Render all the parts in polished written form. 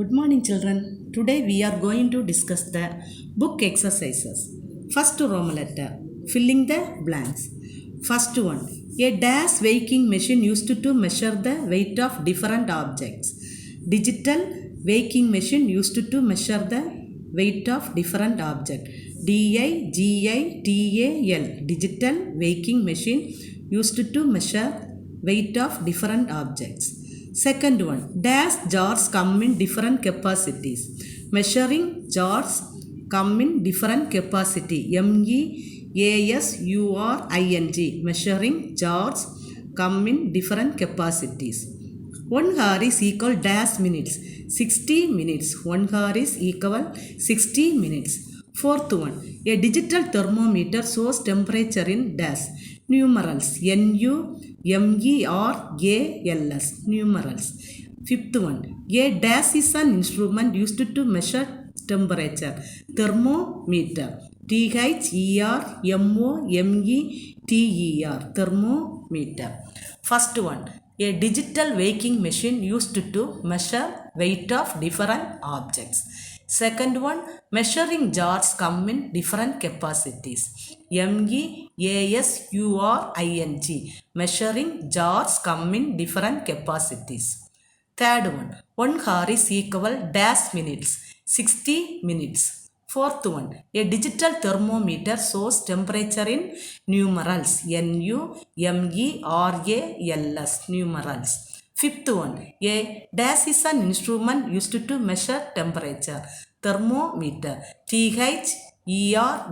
Good morning, children. Today we are going to discuss the book exercises. First Roman letter, filling the blanks. First one, a dash weighing machine used to measure the weight of different objects. Digital weighing machine used to measure the weight of different objects. DIGITAL, digital weighing machine used to measure weight of different objects. Second one, dash jars come in different capacities. Measuring jars come in different capacity. MEASURING. Measuring jars come in different capacities. 1 hour is equal dash minutes. 60 minutes. 1 hour is equal 60 minutes. Fourth one, a digital thermometer shows temperature in dash. Numerals. NUMERALS. Numerals. Fifth one, a dash is an instrument used to measure temperature. Thermometer. THERMOMETER. Thermometer. First one, a digital weighing machine used to measure weight of different objects. Second one, measuring jars come in different capacities. MEASURING. Measuring jars come in different capacities. Third one, 1 hour is equal dash minutes. 60 minutes. Fourth one, a digital thermometer shows temperature in numerals. NUMERALS. Numerals. Fifth one, a dash is an instrument used to measure temperature. Thermometer. THERMOMETER.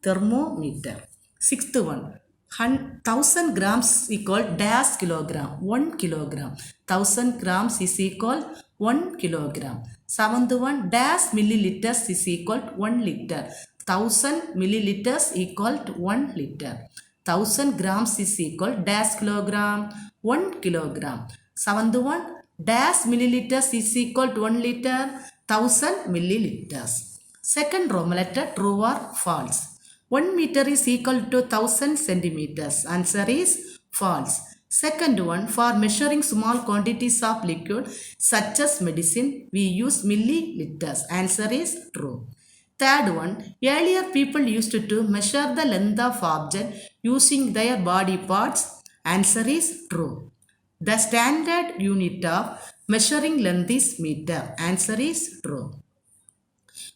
Thermometer. Sixth one, 1000 grams equal dash kilogram. 1 kilogram. 1000 grams is equal 1 kilogram. Seventh one, dash milliliters is equal to 1 liter. 1000 milliliters equal to 1 liter. 1000 grams is equal dash kilogram. 1 kilogram. Seventh one, dash milliliters is equal to 1 liter. 1000 milliliters. Second Roman letter, true or false. 1 meter is equal to 1000 centimeters. Answer is false. Second one, for measuring small quantities of liquid such as medicine, we use milliliters. Answer is true. Third one, earlier people used to measure the length of object using their body parts. Answer is true. The standard unit of measuring length is meter. Answer is true.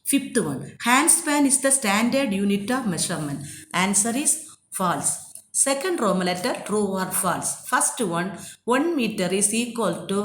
Fifth one, handspan is the standard unit of measurement. Answer is false. Second Roman letter, true or false. First one, 1 meter is equal to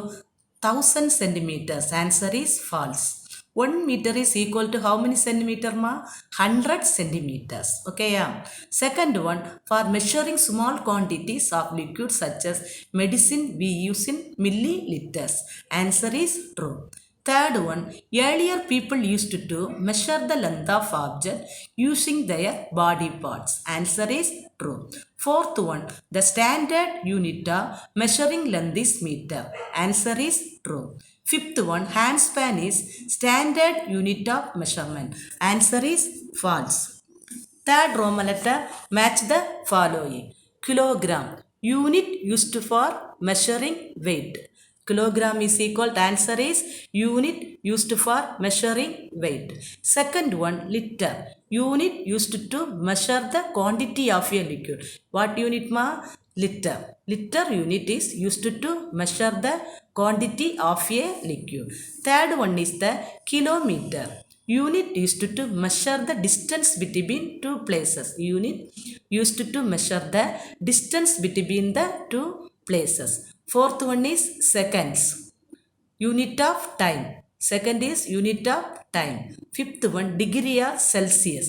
1000 centimeters. Answer is false. 1 meter is equal to how many centimeter ma? 100 centimeters. Okay, yeah. Second one, for measuring small quantities of liquid such as medicine, we use in milliliters. Answer is true. Third one, earlier people used to measure the length of object using their body parts. Answer is true. Fourth one, the standard unit of measuring length is meter. Answer is true. Fifth one, handspan is standard unit of measurement. Answer is false. Third Roman letter, match the following. Kilogram, unit used for measuring weight. Kilogram is equal to, answer is unit used for measuring weight. Second one, liter, unit used to measure the quantity of a liquid. What unit ma? Liter. Liter unit is used to measure the quantity of a liquid. Third one is the kilometer. Unit used to measure the distance between two places. Unit used to measure the distance between the two places. Fourth one is seconds. Unit of time. Second is unit of time. Fifth one, degree of Celsius.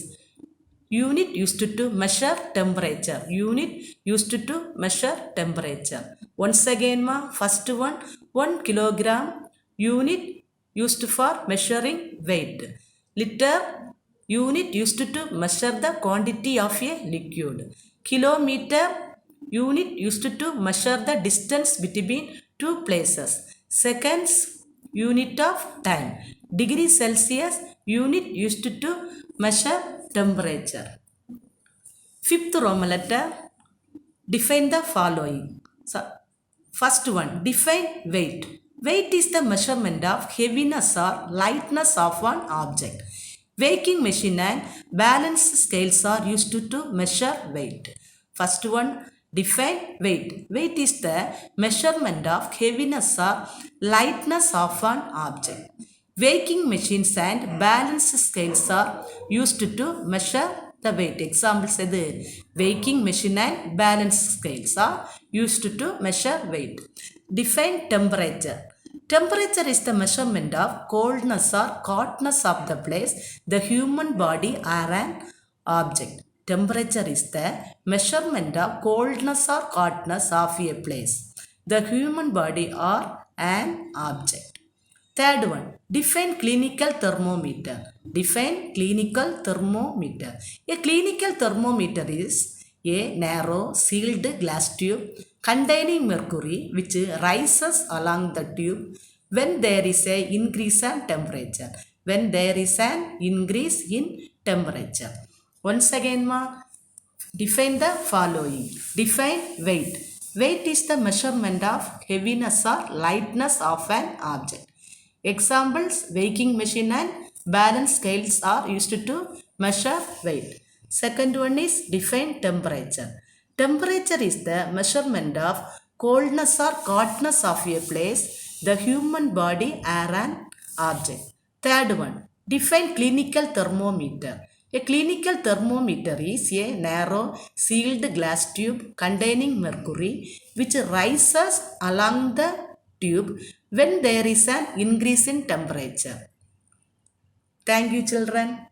Unit used to measure temperature. Unit used to measure temperature. Once again ma, first one, 1 kilogram. Unit used for measuring weight. Liter, unit used to measure the quantity of a liquid. Kilometer, unit used to measure the distance between two places. Seconds, unit of time. Degree Celsius, unit used to measure temperature. Fifth Roman letter, define the following. So, first one, define weight. Weight is the measurement of heaviness or lightness of an object. Weighing machine and balance scales are used to measure weight. First one, define weight. Weight is the measurement of heaviness or lightness of an object. Weighing machines and balance scales are used to measure the weight. Examples edu weighing machine and balance scales are used to measure weight. Define temperature. Temperature is the measurement of coldness or hotness of the place, the human body or an object. Temperature is the measurement of coldness or hotness of a place, the human body or an object. Third one, define clinical thermometer. Define clinical thermometer. A clinical thermometer is a narrow sealed glass tube containing mercury which rises along the tube when there is an increase in temperature. When there is an increase in temperature. Once again, define the following. Define weight. Weight is the measurement of heaviness or lightness of an object. Examples, weighing machine and balance scales are used to measure weight. Second one is define temperature. Temperature is the measurement of coldness or hotness of a place, the human body or an object. Third one, define clinical thermometer. A clinical thermometer is a narrow sealed glass tube containing mercury which rises along the tube when there is an increase in temperature. Thank you, children.